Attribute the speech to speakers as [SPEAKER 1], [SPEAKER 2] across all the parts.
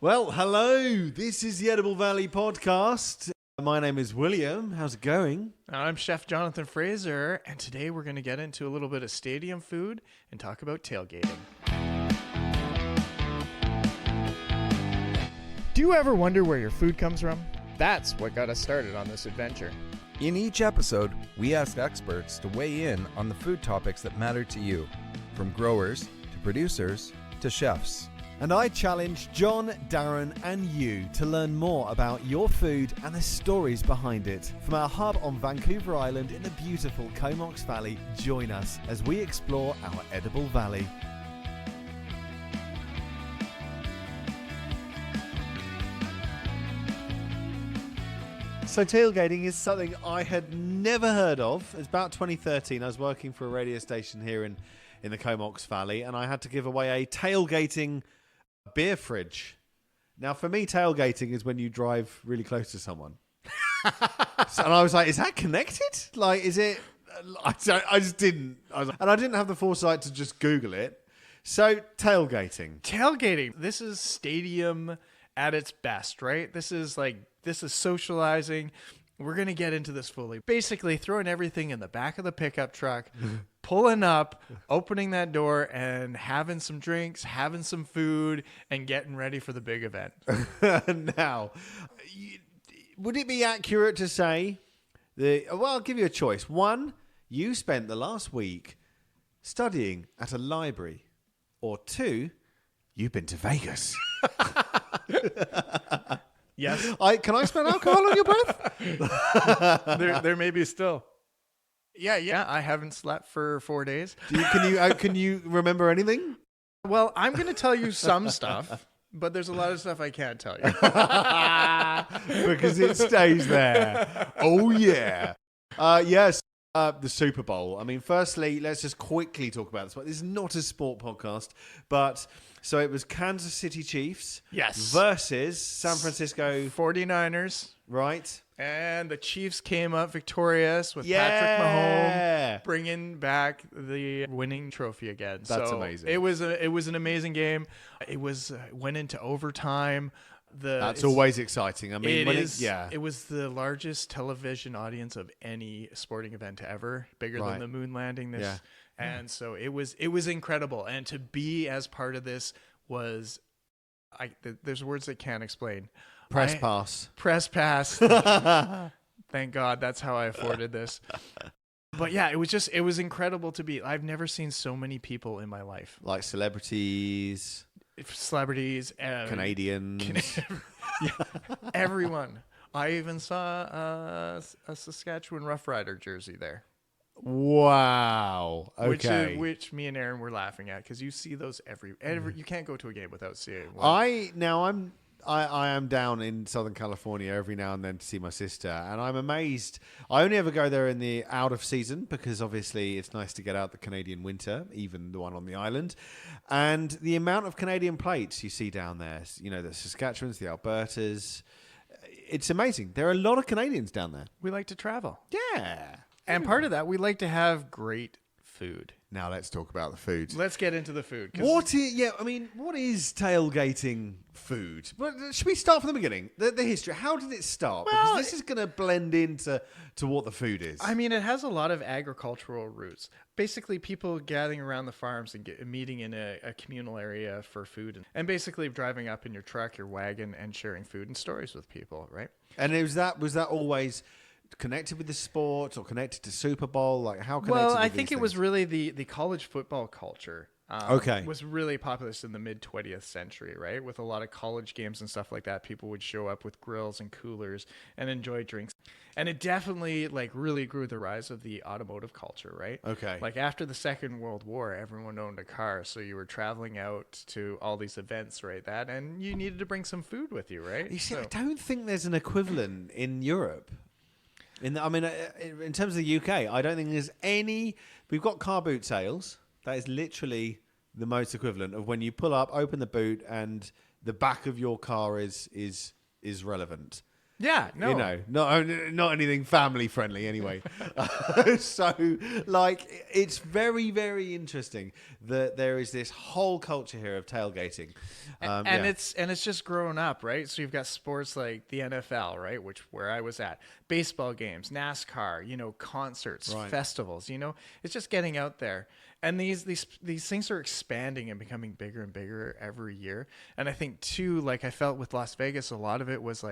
[SPEAKER 1] Well, hello. This is the Edible Valley podcast. My name is William. How's it going?
[SPEAKER 2] I'm Chef Jonathan Frazier, and today we're going to get into a little bit of stadium food and talk about tailgating. Do you ever wonder where your food comes from? That's what got us started on this adventure.
[SPEAKER 3] In each episode, we ask experts to weigh in on the food topics that matter to you, from growers to producers to chefs.
[SPEAKER 1] And I challenge John, Darren, and you to learn more about your food and the stories behind it. From our hub on Vancouver Island in the beautiful Comox Valley, join us as we explore our Edible Valley. So tailgating is something I had never heard of. It's about 2013. I was working for a radio station here in the Comox Valley, and I had to give away a tailgating beer fridge. Now, for me, tailgating is when you drive really close to someone. And I was like, is that connected? Like, is it? I just didn't. And I didn't have the foresight to just Google it. So, tailgating.
[SPEAKER 2] Tailgating. This is stadium at its best, right? This is socializing. We're going to get into this fully. Basically, throwing everything in the back of the pickup truck, pulling up, opening that door, and having some drinks, having some food, and getting ready for the big event.
[SPEAKER 1] Now, would it be accurate to say well, I'll give you a choice. One, you spent the last week studying at a library. Or two, you've been to Vegas.
[SPEAKER 2] Yes.
[SPEAKER 1] Can I smell alcohol on your breath?
[SPEAKER 2] there may be still. Yeah. I haven't slept for 4 days.
[SPEAKER 1] Can you remember anything?
[SPEAKER 2] Well, I'm going to tell you some stuff, but there's a lot of stuff I can't tell you.
[SPEAKER 1] Because it stays there. Oh, yeah. Yes. The Super Bowl. I mean, firstly, let's just quickly talk about this. This is not a sport podcast, but so it was Kansas City Chiefs versus San Francisco
[SPEAKER 2] 49ers.
[SPEAKER 1] Right.
[SPEAKER 2] And the Chiefs came up victorious with Patrick Mahomes bringing back the winning trophy again.
[SPEAKER 1] That's amazing.
[SPEAKER 2] It was an amazing game. It went into overtime.
[SPEAKER 1] That's always exciting. I mean,
[SPEAKER 2] it was the largest television audience of any sporting event ever, bigger than the moon landing. And so it was incredible. And to be as part of this was, there's words that can't explain. Press pass. Thank God that's how I afforded this. But yeah, it was incredible to be. I've never seen so many people in my life.
[SPEAKER 1] Like celebrities, Canadians,
[SPEAKER 2] everyone. I even saw a Saskatchewan Rough Rider jersey there.
[SPEAKER 1] Wow. Okay.
[SPEAKER 2] Which me and Aaron were laughing at because you see those every. You can't go to a game without seeing one.
[SPEAKER 1] I am down in Southern California every now and then to see my sister, and I'm amazed. I only ever go there in the out of season because obviously it's nice to get out the Canadian winter, even the one on the island. And the amount of Canadian plates you see down there, the Saskatchewans, the Albertas, it's amazing. There are a lot of Canadians down there.
[SPEAKER 2] We like to travel.
[SPEAKER 1] Yeah.
[SPEAKER 2] And part of that, we like to have great food.
[SPEAKER 1] Now let's talk about the food.
[SPEAKER 2] Let's get into the food.
[SPEAKER 1] What is tailgating food? Well, should we start from the beginning? The history. How did it start? Because this is going to blend into what the food is.
[SPEAKER 2] I mean, it has a lot of agricultural roots. Basically, people gathering around the farms and meeting in a communal area for food. And basically driving up in your truck, your wagon, and sharing food and stories with people, right?
[SPEAKER 1] And was that always connected with the sport or connected to Super Bowl? Like how connected?
[SPEAKER 2] Well, I think it was really the college football culture. Was really popular in the mid 20th century, right? With a lot of college games and stuff like that, people would show up with grills and coolers and enjoy drinks. And it definitely really grew the rise of the automotive culture, right?
[SPEAKER 1] Okay.
[SPEAKER 2] Like after the Second World War, everyone owned a car, so you were traveling out to all these events, right? and you needed to bring some food with you, right?
[SPEAKER 1] You see, I don't think there's an equivalent in Europe. In terms of the UK, I don't think there's any. We've got car boot sales. That is literally the most equivalent of when you pull up, open the boot, and the back of your car is relevant.
[SPEAKER 2] Yeah, no.
[SPEAKER 1] You know, not anything family friendly anyway. So, like, it's very, very interesting that there is this whole culture here of tailgating.
[SPEAKER 2] It's just grown up, right? So you've got sports like the NFL, right, where I was at, baseball games, NASCAR, concerts, festivals, it's just getting out there. And these things are expanding and becoming bigger and bigger every year. And I think too, like I felt with Las Vegas, a lot of it was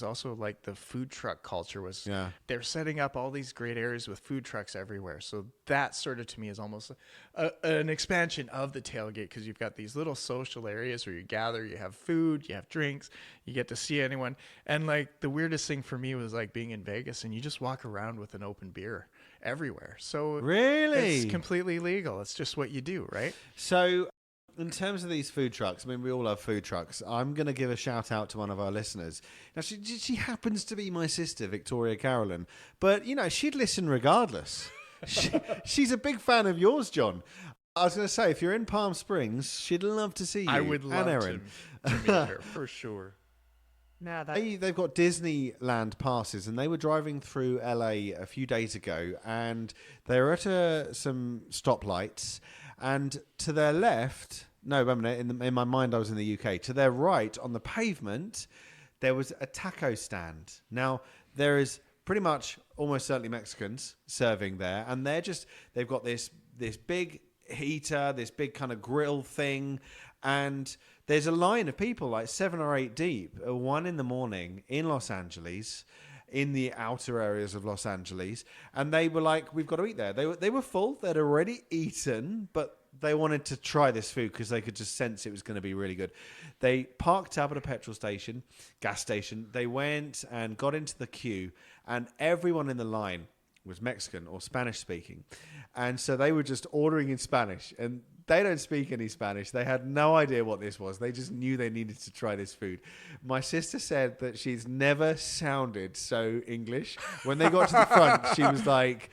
[SPEAKER 2] also like the food truck culture was. Yeah. They're setting up all these great areas with food trucks everywhere. So that sort of to me is almost an expansion of the tailgate, because you've got these little social areas where you gather, you have food, you have drinks, you get to see anyone. And like the weirdest thing for me was like being in Vegas and you just walk around with an open beer everywhere. So
[SPEAKER 1] really,
[SPEAKER 2] it's completely legal. It's just what you do, right?
[SPEAKER 1] So in terms of these food trucks, I mean, we all love food trucks. I'm going to give a shout out to one of our listeners. Now, she happens to be my sister, Victoria Carolyn, but she'd listen regardless. She's a big fan of yours, John. I was going to say, if you're in Palm Springs, she'd love to see you.
[SPEAKER 2] I would love to meet her for sure.
[SPEAKER 1] Now they've got Disneyland passes, and they were driving through LA a few days ago, and they were at some stoplights, and to their left, no, wait a minute, in my mind I was in the UK, to their right on the pavement, there was a taco stand. Now, there is pretty much almost certainly Mexicans serving there, and they've got this big heater, this big kind of grill thing, and there's a line of people like 7 or 8 deep at 1 a.m. in Los Angeles, in the outer areas of Los Angeles, and they were like, we've got to eat there. They were full, they'd already eaten, but they wanted to try this food because they could just sense it was going to be really good. They parked up at a petrol station, gas station. They went and got into the queue, and everyone in the line was Mexican or Spanish speaking. And so they were just ordering in Spanish, and they don't speak any Spanish. They had no idea what this was. They just knew they needed to try this food. My sister said that she's never sounded so English. When they got to the front, she was like,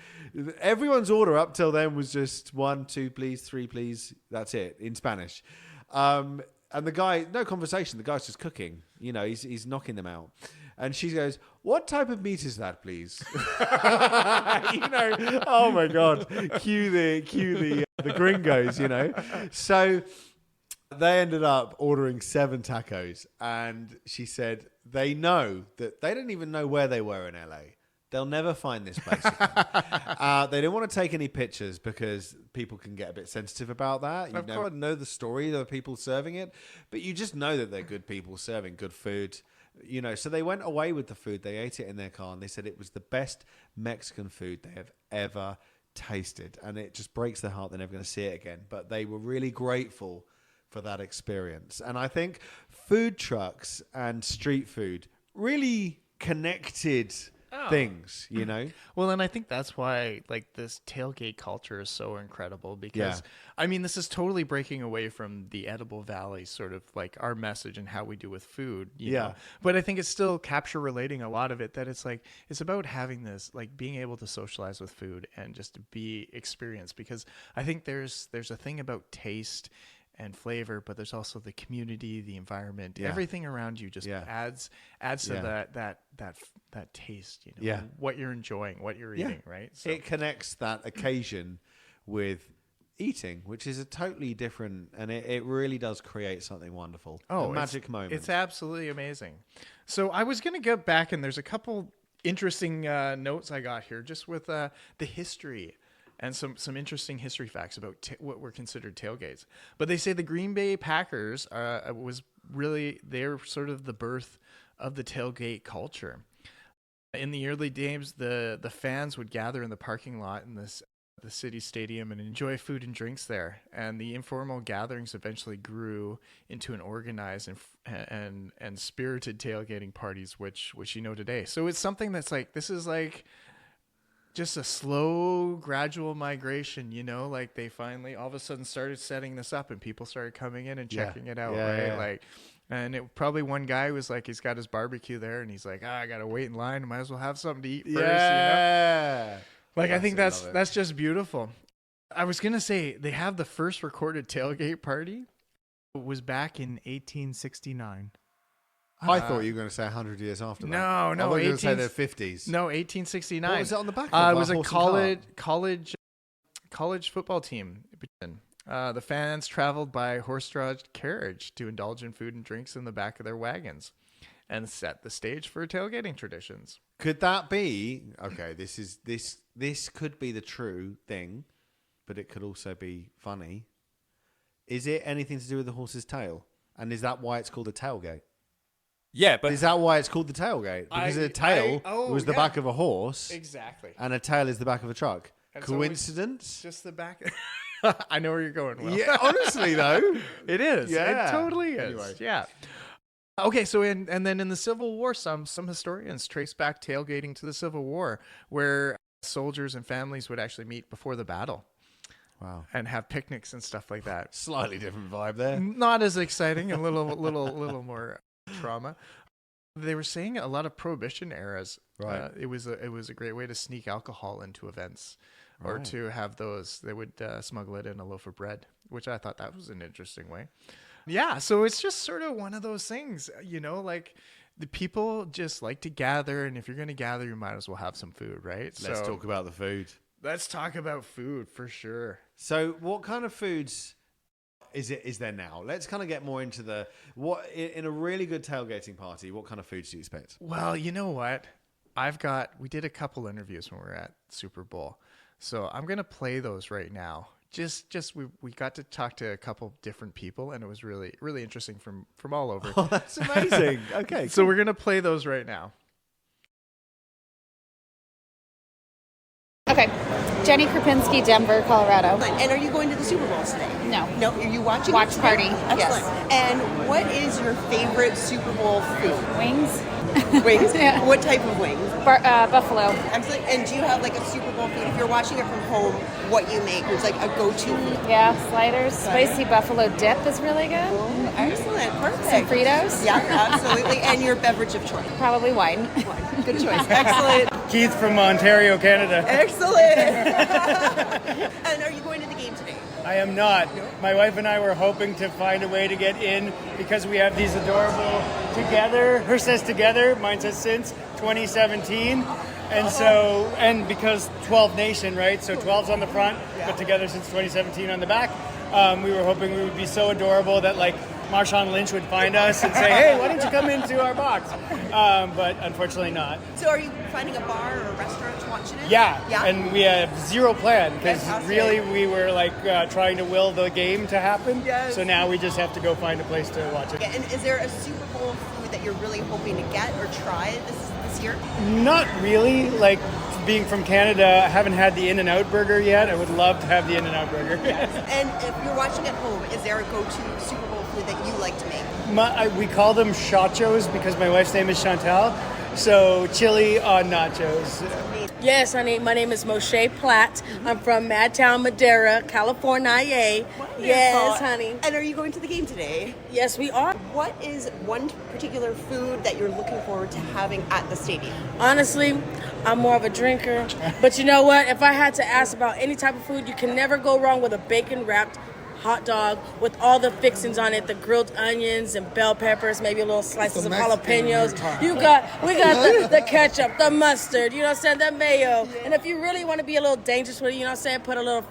[SPEAKER 1] everyone's order up till then was just 1, 2, please, 3, please. That's it in Spanish. And the guy, no conversation. The guy's just cooking. He's knocking them out. And she goes, what type of meat is that, please? Oh my God. Cue the gringos, So they ended up ordering 7 tacos. And she said they know that they didn't even know where they were in LA. They'll never find this place again. They didn't want to take any pictures because people can get a bit sensitive about that. You never know the story of the people serving it, but you just know that they're good people serving good food. So they went away with the food. They ate it in their car, and they said it was the best Mexican food they have ever tasted. And it just breaks their heart they're never going to see it again. But they were really grateful for that experience. And I think food trucks and street food really connected things,
[SPEAKER 2] Well, and I think that's why like this tailgate culture is so incredible, because I mean, this is totally breaking away from the edible valley, sort of like our message and how we do with food, you know? But I think it's still capture relating a lot of it, that it's like, it's about having this, like being able to socialize with food and just to be experienced, because I think there's a thing about taste and flavor, but there's also the community, the environment, everything around you just adds to that taste, what you're enjoying, what you're eating, right?
[SPEAKER 1] So it connects that occasion with eating, which is a totally different, and it really does create something wonderful. A magic moment.
[SPEAKER 2] It's absolutely amazing. So I was going to get back, and there's a couple interesting notes I got here just with the history and some interesting history facts about what were considered tailgates. But they say the Green Bay Packers they're sort of the birth of the tailgate culture. In the early days, the fans would gather in the parking lot in the city stadium and enjoy food and drinks there. And the informal gatherings eventually grew into an organized and spirited tailgating parties, which today. So it's something that's like, this is like just a slow, gradual migration, like they finally all of a sudden started setting this up and people started coming in and checking it out, right? Yeah. Like, and it probably one guy was like, he's got his barbecue there and he's like, I got to wait in line. I might as well have something to eat first, Like, I think that's just beautiful. I was going to say, they have the first recorded tailgate party. It was back in 1869.
[SPEAKER 1] I thought you were going to say 100 years after that.
[SPEAKER 2] No.
[SPEAKER 1] I thought you were going to say the 50s.
[SPEAKER 2] No, 1869.
[SPEAKER 1] What was it on the back of?
[SPEAKER 2] It was a college football team. The fans traveled by horse-drawn carriage to indulge in food and drinks in the back of their wagons and set the stage for tailgating traditions.
[SPEAKER 1] Could that be... Okay, this could be the true thing, but it could also be funny. Is it anything to do with the horse's tail? And is that why it's called a tailgate?
[SPEAKER 4] Yeah, but
[SPEAKER 1] is that why it's called the tailgate? Because the tail was the back of a horse.
[SPEAKER 2] Exactly.
[SPEAKER 1] And a tail is the back of a truck.
[SPEAKER 2] And
[SPEAKER 1] Coincidence?
[SPEAKER 2] So just the back. I know where you're going, Will.
[SPEAKER 1] Yeah, honestly, though.
[SPEAKER 2] It is.
[SPEAKER 1] Yeah.
[SPEAKER 2] It totally is.
[SPEAKER 1] Anyway.
[SPEAKER 2] Yeah. Okay, so and then in the Civil War, some historians trace back tailgating to the Civil War, where soldiers and families would actually meet before the battle.
[SPEAKER 1] Wow.
[SPEAKER 2] And have picnics and stuff like that.
[SPEAKER 1] Slightly different vibe there.
[SPEAKER 2] Not as exciting, a little more trauma. They were saying a lot of Prohibition eras.
[SPEAKER 1] Right.
[SPEAKER 2] It was a great way to sneak alcohol into events, or to have those. They would smuggle it in a loaf of bread, which I thought that was an interesting way. Yeah. So it's just sort of one of those things, like the people just like to gather, and if you're going to gather, you might as well have some food, right?
[SPEAKER 1] Let's talk about the food.
[SPEAKER 2] Let's talk about food for sure.
[SPEAKER 1] So what kind of foods is there now? Let's kind of get more into in a really good tailgating party, what kind of foods do you expect?
[SPEAKER 2] Well, you know what? We did a couple interviews when we were at Super Bowl. So I'm going to play those right now. We got to talk to a couple different people, and it was really, really interesting from all over.
[SPEAKER 1] Oh, that's amazing. Okay.
[SPEAKER 2] So we're going to play those right now.
[SPEAKER 5] Okay. Jenny Krupinski, Denver, Colorado.
[SPEAKER 6] And are you going to the Super Bowl today?
[SPEAKER 5] No.
[SPEAKER 6] No, are you watching?
[SPEAKER 5] Watch
[SPEAKER 6] it?
[SPEAKER 5] party.
[SPEAKER 6] Excellent.
[SPEAKER 5] Yes.
[SPEAKER 6] And what is your favorite Super Bowl food?
[SPEAKER 5] Wings.
[SPEAKER 6] Wings?
[SPEAKER 5] Yeah.
[SPEAKER 6] What type of wings?
[SPEAKER 5] Buffalo.
[SPEAKER 6] Excellent. And do you have like a Super Bowl food? If you're watching it from home, what you make is like a go-to food?
[SPEAKER 5] Yeah, sliders. Spicy buffalo dip is really good.
[SPEAKER 6] Oh, excellent. Perfect.
[SPEAKER 5] Some Fritos.
[SPEAKER 6] Yeah, absolutely. And your beverage of choice?
[SPEAKER 5] Probably wine.
[SPEAKER 6] Good choice. Excellent.
[SPEAKER 7] Keith from Ontario, Canada.
[SPEAKER 6] Excellent. And are you going to the game today?
[SPEAKER 7] I am not. My wife and I were hoping to find a way to get in because we have these adorable together. Her says together, mine says since 2017. And because 12 Nation, right? So 12's on the front, but together since 2017 on the back. We were hoping we would be so adorable that Marshawn Lynch would find us and say, hey, why don't you come into our box? But unfortunately not.
[SPEAKER 6] So are you finding a bar or a restaurant watching it?
[SPEAKER 7] Yeah.
[SPEAKER 6] Yeah.
[SPEAKER 7] And we have zero plan because
[SPEAKER 6] Fantastic.
[SPEAKER 7] really we were trying to will the game to happen.
[SPEAKER 6] Yes.
[SPEAKER 7] So now we just have to go find a place to watch it.
[SPEAKER 6] And is there a Super Bowl food that you're really hoping to get or try this year?
[SPEAKER 7] Not really. Being from Canada, I haven't had the In-N-Out burger yet. I would love to have the In-N-Out burger.
[SPEAKER 6] Yes. And if you're watching at home, is there a go-to Super Bowl food that you like to make?
[SPEAKER 7] We call them shachos because my wife's name is Chantal. So chili on nachos.
[SPEAKER 8] Yes, honey. My name is Moshe Platt. I'm from Madtown, Madera, California.
[SPEAKER 6] Wonderful.
[SPEAKER 8] Yes, honey.
[SPEAKER 6] And are you going to the game today?
[SPEAKER 8] Yes, we are.
[SPEAKER 6] What is one particular food that you're looking forward to having at the stadium?
[SPEAKER 8] Honestly, I'm more of a drinker. But you know what? If I had to ask about any type of food, you can never go wrong with a bacon-wrapped hot dog with all the fixings on it, the grilled onions and bell peppers, maybe a little slices of jalapenos. We got the ketchup, the mustard, you know what I'm saying, the mayo. And if you really want to be a little dangerous with it, you know what I'm saying, put a little,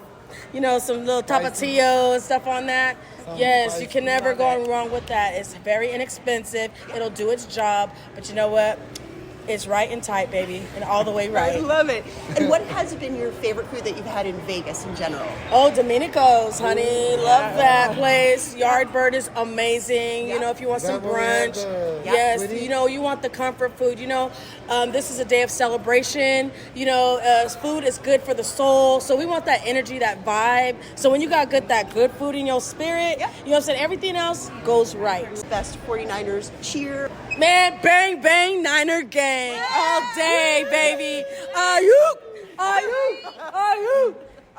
[SPEAKER 8] some little tapatio and stuff on that. Yes, you can never go wrong with that. It's very inexpensive. It'll do its job. But you know what? It's right and tight, baby, and all the way right.
[SPEAKER 6] I love it. And what has been your favorite food that you've had in Vegas in general?
[SPEAKER 8] Oh, Domenico's, honey. Love that place. Yardbird is amazing. You know, if you want some brunch. Yes, you want the comfort food. This is a day of celebration. Food is good for the soul. So we want that energy, that vibe. So when you got that good food in your spirit, you know what I'm saying, everything else goes right.
[SPEAKER 6] Best 49ers cheer.
[SPEAKER 8] Man, bang, bang, Niner gang. All day, baby. Are you?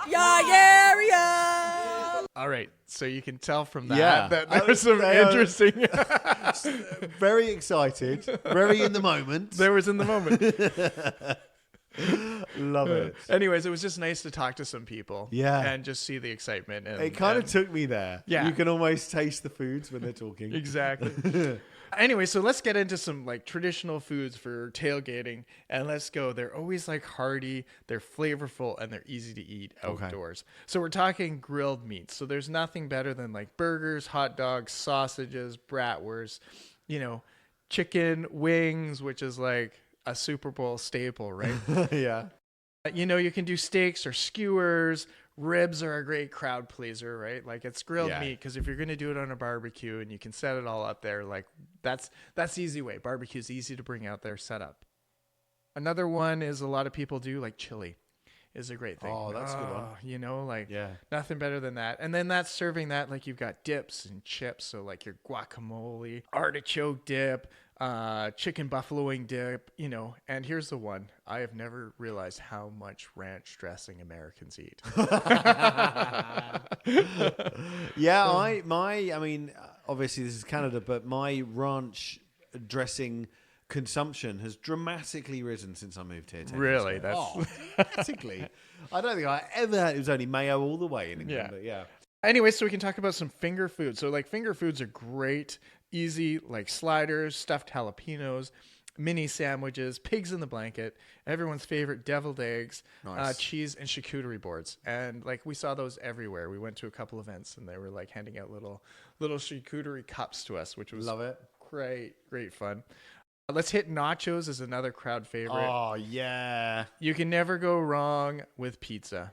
[SPEAKER 8] Yeah.
[SPEAKER 2] All right. So you can tell from that that there's some interesting...
[SPEAKER 1] Very excited. Very in the moment.
[SPEAKER 2] There was in the moment.
[SPEAKER 1] Love it.
[SPEAKER 2] Anyways, it was just nice to talk to some people.
[SPEAKER 1] Yeah.
[SPEAKER 2] And just see the excitement.
[SPEAKER 1] It kind of took me there.
[SPEAKER 2] Yeah.
[SPEAKER 1] You can almost taste the foods when they're talking.
[SPEAKER 2] Exactly. Anyway, so let's get into some like traditional foods for tailgating, and let's go. They're always like hearty, they're flavorful, and they're easy to eat outdoors. Okay. So we're talking grilled meats. So there's nothing better than like burgers, hot dogs, sausages, bratwurst, chicken wings, which is like a Super Bowl staple, right?
[SPEAKER 1] Yeah.
[SPEAKER 2] You can do steaks or skewers. Ribs are a great crowd pleaser, right? Like it's grilled meat, because if you're going to do it on a barbecue and you can set it all up there, like that's the easy way. Barbecue's easy to bring out there, set up. Another one is a lot of people do like chili is a great thing.
[SPEAKER 1] Oh, that's a good one.
[SPEAKER 2] Nothing better than that. And then that's serving that like you've got dips and chips. So like your guacamole, artichoke dip, chicken buffalo wing dip, and here's the one. I have never realized how much ranch dressing Americans eat.
[SPEAKER 1] Yeah, I mean, obviously this is Canada, but my ranch dressing consumption has dramatically risen since I moved here.
[SPEAKER 2] Really?
[SPEAKER 1] Dramatically. I don't think I ever had, it was only mayo all the way in England, but yeah.
[SPEAKER 2] Anyway, so we can talk about some finger foods. So like finger foods are great, easy, like sliders, stuffed jalapenos, mini sandwiches, pigs in the blanket, everyone's favorite deviled eggs, cheese, and charcuterie boards. And like we saw those everywhere. We went to a couple events and they were like handing out little charcuterie cups to us, which was
[SPEAKER 1] Love it.
[SPEAKER 2] Great fun. Let's hit nachos as another crowd favorite.
[SPEAKER 1] Oh, yeah.
[SPEAKER 2] You can never go wrong with pizza,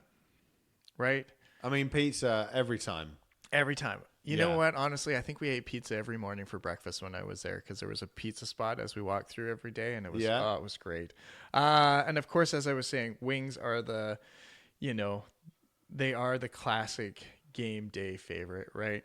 [SPEAKER 2] right?
[SPEAKER 1] I mean, pizza every time.
[SPEAKER 2] Every time. You know what? Honestly, I think we ate pizza every morning for breakfast when I was there, because there was a pizza spot as we walked through every day, and it was it was great. And of course, as I was saying, wings are they are the classic game day favorite, right?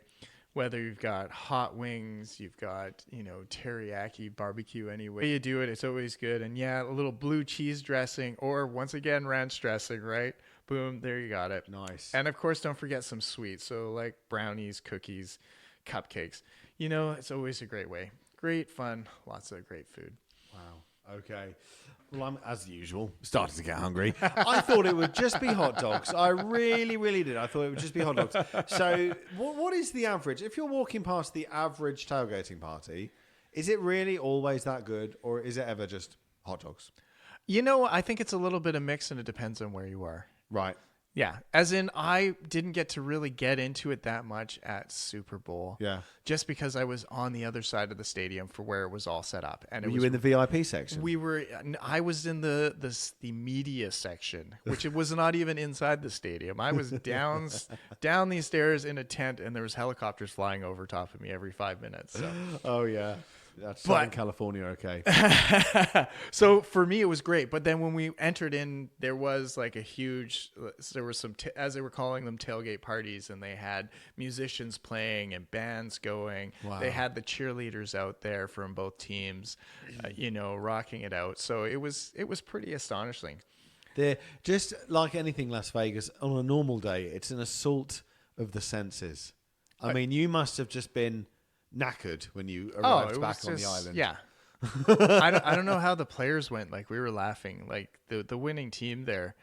[SPEAKER 2] Whether you've got hot wings, you've got, teriyaki barbecue, any way you do it, it's always good. And a little blue cheese dressing, or once again, ranch dressing, right? Boom, there you got it.
[SPEAKER 1] Nice.
[SPEAKER 2] And of course, don't forget some sweets. So like brownies, cookies, cupcakes. It's always a great way. Great fun, lots of great food.
[SPEAKER 1] Wow. Okay. Well, I'm, as usual, starting to get hungry. I thought it would just be hot dogs. I really, really did. I thought it would just be hot dogs. So what is the average? If you're walking past the average tailgating party, is it really always that good, or is it ever just hot dogs?
[SPEAKER 2] I think it's a little bit of mix, and it depends on where you are.
[SPEAKER 1] Right.
[SPEAKER 2] Yeah. As in, I didn't get to really get into it that much at Super Bowl.
[SPEAKER 1] Yeah.
[SPEAKER 2] Just because I was on the other side of the stadium for where it was all set up. And
[SPEAKER 1] were you in the VIP section?
[SPEAKER 2] I was in the media section, which it was not even inside the stadium. I was down these stairs in a tent, and there was helicopters flying over top of me every 5 minutes. So.
[SPEAKER 1] Oh, yeah. That's Southern California, okay.
[SPEAKER 2] So for me, it was great. But then when we entered in, there was like there were some, as they were calling them, tailgate parties, and they had musicians playing and bands going. Wow. They had the cheerleaders out there from both teams, rocking it out. So it was pretty astonishing.
[SPEAKER 1] They're just like anything Las Vegas, on a normal day, it's an assault of the senses. I mean, you must have just been knackered when you arrived back on the island.
[SPEAKER 2] Yeah. I don't know how the players went. Like, we were laughing. Like, the winning team there,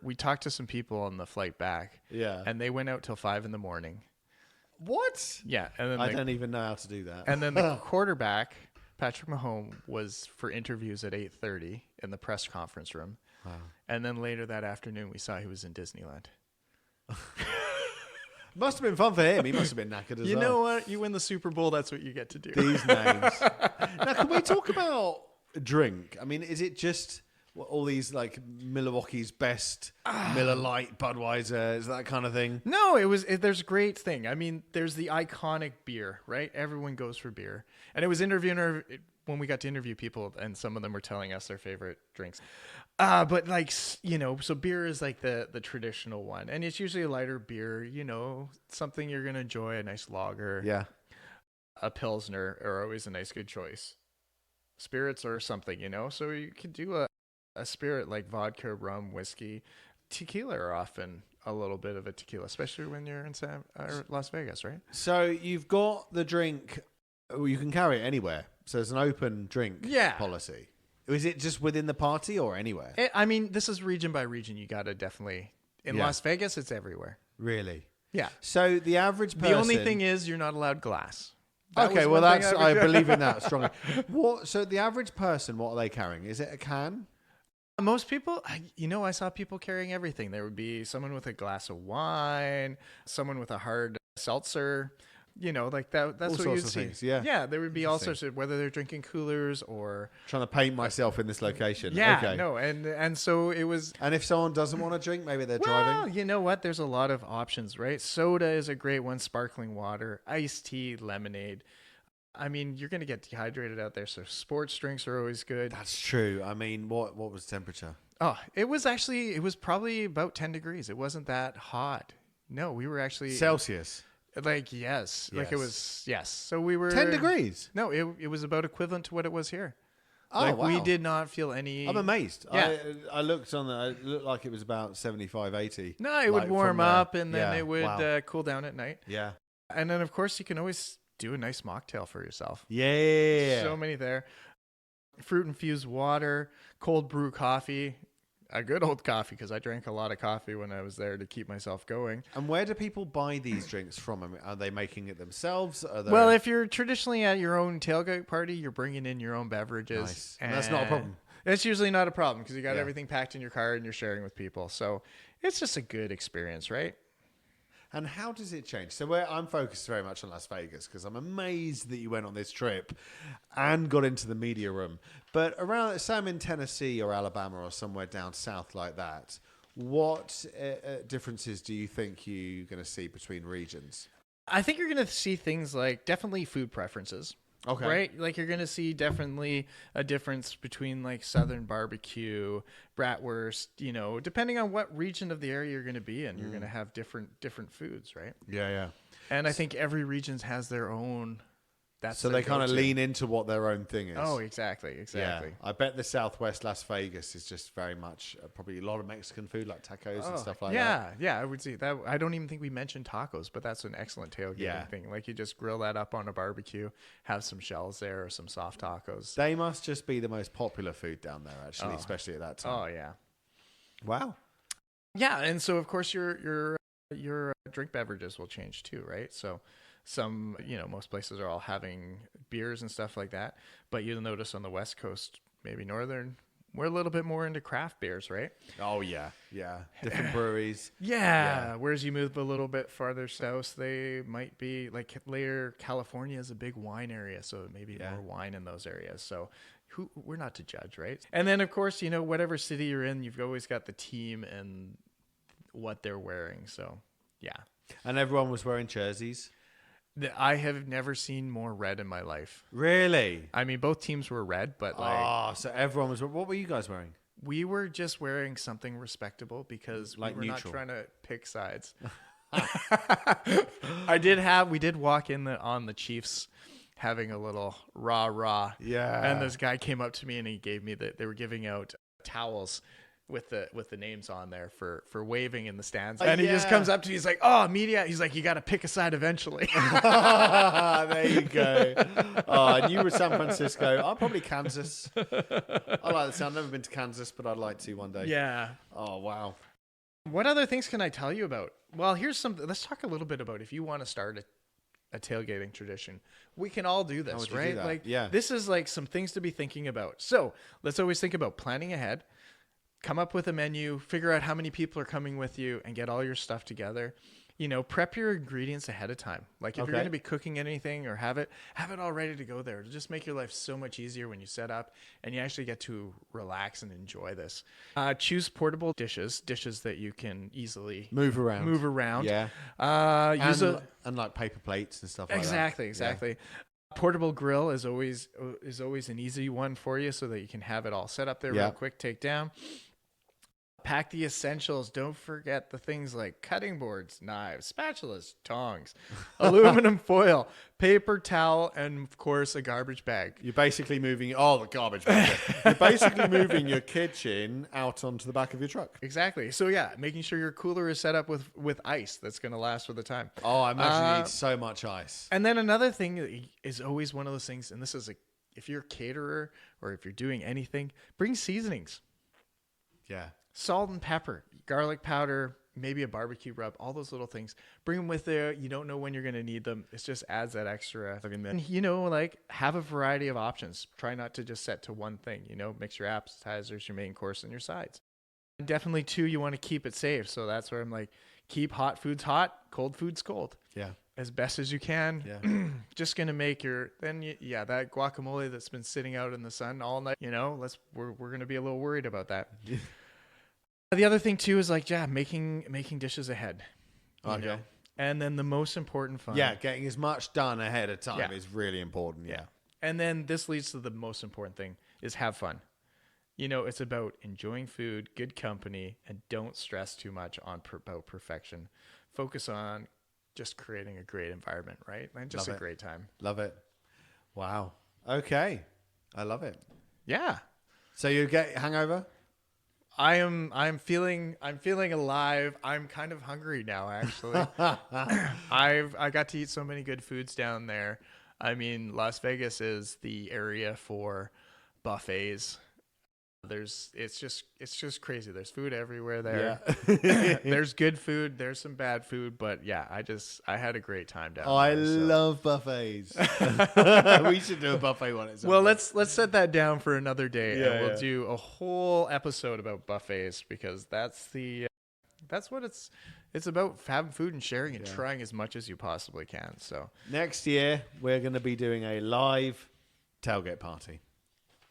[SPEAKER 2] we talked to some people on the flight back.
[SPEAKER 1] Yeah.
[SPEAKER 2] And they went out till 5 a.m.
[SPEAKER 1] What?
[SPEAKER 2] Yeah. And then
[SPEAKER 1] I don't even know how to do that.
[SPEAKER 2] And then the quarterback, Patrick Mahomes, was for interviews at 8:30 in the press conference room. Wow. And then later that afternoon, we saw he was in Disneyland.
[SPEAKER 1] Must have been fun for him. He must have been knackered as well.
[SPEAKER 2] You know what? You win the Super Bowl, that's what you get to do.
[SPEAKER 1] These names. Now, can we talk about drink? I mean, is it just all these like Milwaukee's best, Miller Lite, Budweiser, is that kind of thing?
[SPEAKER 2] No, there's a great thing. I mean, there's the iconic beer, right? Everyone goes for beer. And it was when we got to interview people, and some of them were telling us their favorite drinks. But like, so beer is like the traditional one, and it's usually a lighter beer, something you're going to enjoy, a nice lager.
[SPEAKER 1] Yeah.
[SPEAKER 2] A Pilsner are always a nice, good choice. Spirits or something, so you could do a spirit like vodka, rum, whiskey. Tequila are often a little bit of a tequila, especially when you're in Las Vegas, right?
[SPEAKER 1] So you've got the drink, you can carry it anywhere. So it's an open drink policy. Is it just within the party or anywhere?
[SPEAKER 2] This is region by region. You got to definitely... In Las Vegas, it's everywhere.
[SPEAKER 1] Really?
[SPEAKER 2] Yeah.
[SPEAKER 1] So the average person...
[SPEAKER 2] The only thing is you're not allowed glass.
[SPEAKER 1] Okay, well, I believe in that strongly. So the average person, what are they carrying? Is it a can?
[SPEAKER 2] Most people, I saw people carrying everything. There would be someone with a glass of wine, someone with a hard seltzer, like that. That's
[SPEAKER 1] all
[SPEAKER 2] what you'd
[SPEAKER 1] sorts of
[SPEAKER 2] see.
[SPEAKER 1] things, yeah.
[SPEAKER 2] Yeah, there would be all sorts of, whether they're drinking coolers or
[SPEAKER 1] trying to paint myself in this location.
[SPEAKER 2] Yeah,
[SPEAKER 1] okay.
[SPEAKER 2] no, and so it was.
[SPEAKER 1] And if someone doesn't want to drink, maybe they're
[SPEAKER 2] Well,
[SPEAKER 1] driving.
[SPEAKER 2] you know what? There's a lot of options, right? Soda is a great one. Sparkling water, iced tea, lemonade. I mean, you're going to get dehydrated out there, so sports drinks are always good.
[SPEAKER 1] That's true. I mean, what was the temperature?
[SPEAKER 2] Oh, it was probably about 10 degrees. It wasn't that hot. No, we were actually
[SPEAKER 1] Celsius.
[SPEAKER 2] Yes. Like it was, yes. So we were
[SPEAKER 1] 10 degrees.
[SPEAKER 2] No, it was about equivalent to what it was here.
[SPEAKER 1] Oh, wow.
[SPEAKER 2] We did not feel any.
[SPEAKER 1] I'm amazed.
[SPEAKER 2] Yeah.
[SPEAKER 1] I looked on it looked like it was about 75, 80.
[SPEAKER 2] No, it would warm up and then it would
[SPEAKER 1] wow.
[SPEAKER 2] cool down at night.
[SPEAKER 1] Yeah.
[SPEAKER 2] And then, of course, you can always do a nice mocktail for yourself.
[SPEAKER 1] Yeah.
[SPEAKER 2] So many there. Fruit infused water, cold brew coffee, a good old coffee, because I drank a lot of coffee when I was there to keep myself going.
[SPEAKER 1] And where do people buy these drinks from? I mean, are they making it themselves?
[SPEAKER 2] Well, if you're traditionally at your own tailgate party, you're bringing in your own beverages.
[SPEAKER 1] Nice. And that's not a problem.
[SPEAKER 2] It's usually not a problem because you got everything packed in your car and you're sharing with people. So it's just a good experience, right?
[SPEAKER 1] And how does it change? So I'm focused very much on Las Vegas because I'm amazed that you went on this trip and got into the media room. But around, say I'm in Tennessee or Alabama or somewhere down south like that, what differences do you think you're going to see between regions?
[SPEAKER 2] I think you're going to see things like definitely food preferences.
[SPEAKER 1] Okay.
[SPEAKER 2] Right? Like you're going to see definitely a difference between like Southern barbecue, bratwurst, depending on what region of the area you're going to be in, you're going to have different foods, right?
[SPEAKER 1] Yeah, yeah.
[SPEAKER 2] And I think every region has their own.
[SPEAKER 1] So they kind of lean into what their own thing is.
[SPEAKER 2] Oh, exactly.
[SPEAKER 1] Yeah. I bet the Southwest Las Vegas is just very much probably a lot of Mexican food like tacos and stuff like that.
[SPEAKER 2] Yeah, I would see that. I don't even think we mentioned tacos, but that's an excellent tailgating thing. Like you just grill that up on a barbecue, have some shells there or some soft tacos.
[SPEAKER 1] They must just be the most popular food down there, actually, especially at that time.
[SPEAKER 2] Oh yeah.
[SPEAKER 1] Wow.
[SPEAKER 2] Yeah, and so of course your drink beverages will change too, right? So some, most places are all having beers and stuff like that, but you'll notice on the West Coast, maybe Northern, we're a little bit more into craft beers, right?
[SPEAKER 1] Oh yeah, yeah. Different breweries.
[SPEAKER 2] Yeah. Whereas you move a little bit farther south, they might be like later. California is a big wine area, so maybe more wine in those areas. So we're not to judge, right? And then of course, whatever city you're in, you've always got the team and what they're wearing. So yeah. And
[SPEAKER 1] everyone was wearing jerseys.
[SPEAKER 2] I have never seen more red in my life.
[SPEAKER 1] Really?
[SPEAKER 2] I mean, both teams were red, but
[SPEAKER 1] so everyone was. What were you guys wearing?
[SPEAKER 2] We were just wearing something respectable because we were
[SPEAKER 1] neutral.
[SPEAKER 2] not trying to pick sides. We did walk in on the Chiefs having a little rah.
[SPEAKER 1] Yeah.
[SPEAKER 2] And this guy came up to me and he gave me they were giving out towels with the names on there for waving in the stands. And he just comes up to me, he's like, "Oh, media." He's like, "You got to pick a side eventually."
[SPEAKER 1] There you go. And you were San Francisco. I'm probably Kansas. I like the sound. I've never been to Kansas, but I'd like to one day.
[SPEAKER 2] Yeah.
[SPEAKER 1] Oh, wow.
[SPEAKER 2] What other things can I tell you about? Well, let's talk a little bit about if you want to start a tailgating tradition. We can all do this, right? Like, this is like some things to be thinking about. So let's always think about planning ahead. Come up with a menu, figure out how many people are coming with you, and get all your stuff together. Prep your ingredients ahead of time. Like if you're going to be cooking anything or have it all ready to go there. It'll just make your life so much easier when you set up and you actually get to relax and enjoy this. Choose portable dishes that you can easily move around.
[SPEAKER 1] Yeah. And like paper plates and stuff like that.
[SPEAKER 2] Exactly. Yeah. Portable grill is always an easy one for you so that you can have it all set up there real quick, take down. Pack the essentials. Don't forget the things like cutting boards, knives, spatulas, tongs, aluminum foil, paper towel, and of course a garbage bag.
[SPEAKER 1] You're basically moving the garbage bag. You're basically moving your kitchen out onto the back of your truck.
[SPEAKER 2] Exactly. So making sure your cooler is set up with ice that's going to last for the time.
[SPEAKER 1] Oh, I imagine you need so much ice.
[SPEAKER 2] And then another thing is always one of those things, and this is if you're a caterer or if you're doing anything, bring seasonings.
[SPEAKER 1] Yeah.
[SPEAKER 2] Salt and pepper, garlic powder, maybe a barbecue rub, all those little things. Bring them with there. You don't know when you're going to need them. It just adds that extra. And, you know, like have a variety of options. Try not to just set to one thing, you know, mix your appetizers, your main course, and your sides. And definitely, too, you want to keep it safe. So that's where I'm like, keep hot foods hot, cold foods cold.
[SPEAKER 1] Yeah.
[SPEAKER 2] As best as you can. Yeah. Just going to make that guacamole that's been sitting out in the sun all night, you know, we're going to be a little worried about that. The other thing too is like, making dishes ahead. Okay. Know? And then the most important fun.
[SPEAKER 1] Yeah. Getting as much done ahead of time is really important. Yeah.
[SPEAKER 2] And then this leads to the most important thing is have fun. You know, it's about enjoying food, good company, and don't stress too much about perfection. Focus on just creating a great environment, right? And just a great time.
[SPEAKER 1] Love it. Wow. Okay. I love it.
[SPEAKER 2] Yeah.
[SPEAKER 1] So you get hangover?
[SPEAKER 2] I'm feeling alive. I'm kind of hungry now, actually. I got to eat so many good foods down there. I mean, Las Vegas is the area for buffets. It's just crazy. There's food everywhere there. Yeah. There's good food. There's some bad food, but yeah, I had a great time down there.
[SPEAKER 1] I love buffets. We should do a buffet one.
[SPEAKER 2] Well, let's set that down for another day, and we'll do a whole episode about buffets because that's what it's about, having food and sharing and trying as much as you possibly can. So
[SPEAKER 1] next year we're going to be doing a live tailgate party.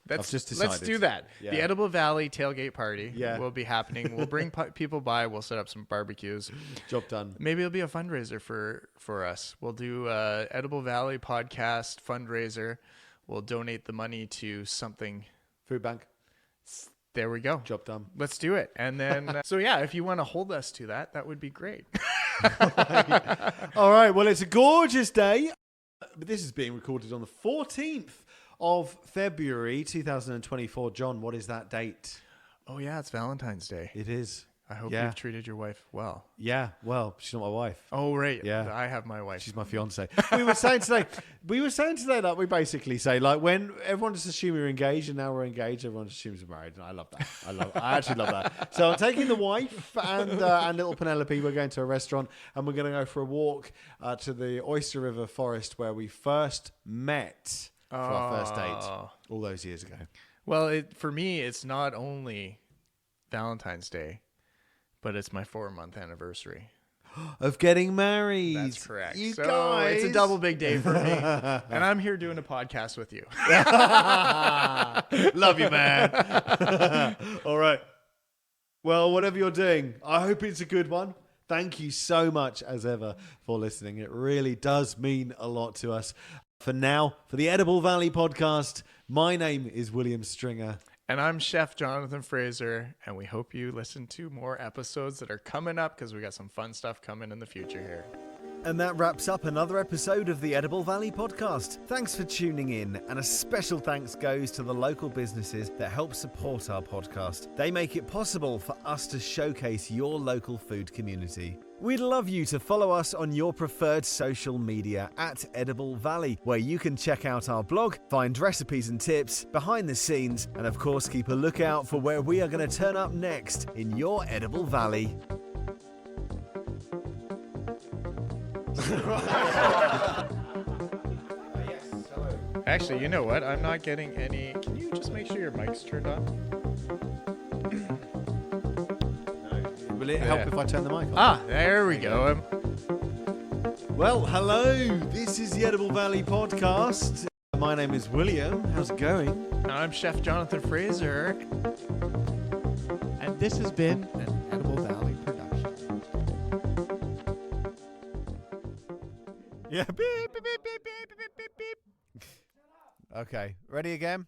[SPEAKER 2] Let's do that. Yeah. The Edible Valley tailgate party will be happening. We'll bring people by. We'll set up some barbecues.
[SPEAKER 1] Job done.
[SPEAKER 2] Maybe it'll be a fundraiser for us. We'll do Edible Valley podcast fundraiser. We'll donate the money to something.
[SPEAKER 1] Food bank.
[SPEAKER 2] There we go.
[SPEAKER 1] Job done.
[SPEAKER 2] Let's do it. And then, if you want to hold us to that would be great.
[SPEAKER 1] All right. Well, it's a gorgeous day. But this is being recorded on the 14th. Of February 2024. John, what is that date?
[SPEAKER 2] Oh, yeah, it's Valentine's Day.
[SPEAKER 1] It is.
[SPEAKER 2] I hope you've treated your wife well.
[SPEAKER 1] Yeah, well, she's not my wife.
[SPEAKER 2] Oh, right. Yeah. I have my wife.
[SPEAKER 1] She's my fiance. we were saying today that we basically say, like, when everyone just assumes we're engaged and now we're engaged, everyone just assumes we're married. And I love that. I actually love that. So I'm taking the wife and little Penelope. We're going to a restaurant and we're going to go for a walk to the Oyster River Forest where we first met. For our first date all those years ago.
[SPEAKER 2] Well, for me, it's not only Valentine's Day, but it's my 4-month anniversary
[SPEAKER 1] of getting married.
[SPEAKER 2] That's correct.
[SPEAKER 1] You guys.
[SPEAKER 2] It's a double big day for me. And I'm here doing a podcast with you.
[SPEAKER 1] Love you, man. All right. Well, whatever you're doing, I hope it's a good one. Thank you so much, as ever, for listening. It really does mean a lot to us. For now, for the Edible Valley podcast, my name is William Stringer.
[SPEAKER 2] And I'm Chef Jonathan Frazier, and we hope you listen to more episodes that are coming up because we got some fun stuff coming in the future here.
[SPEAKER 1] And that wraps up another episode of the Edible Valley podcast. Thanks for tuning in, and a special thanks goes to the local businesses that help support our podcast. They make it possible for us to showcase your local food community. We'd love you to follow us on your preferred social media at Edible Valley, where you can check out our blog, find recipes and tips, behind the scenes, and of course keep a lookout for where we are going to turn up next in your Edible Valley.
[SPEAKER 2] Actually, you know what? I'm not getting any. Can you just make sure your mic's turned on?
[SPEAKER 1] Will it help if I turn the mic on?
[SPEAKER 2] There we go.
[SPEAKER 1] Well, hello. This is the Edible Valley podcast. My name is William. How's it going?
[SPEAKER 2] I'm Chef Jonathan Frazier. And this has been an Edible Valley production.
[SPEAKER 1] Yeah. Beep, beep, beep, beep, beep, beep, beep, beep. Okay. Ready again?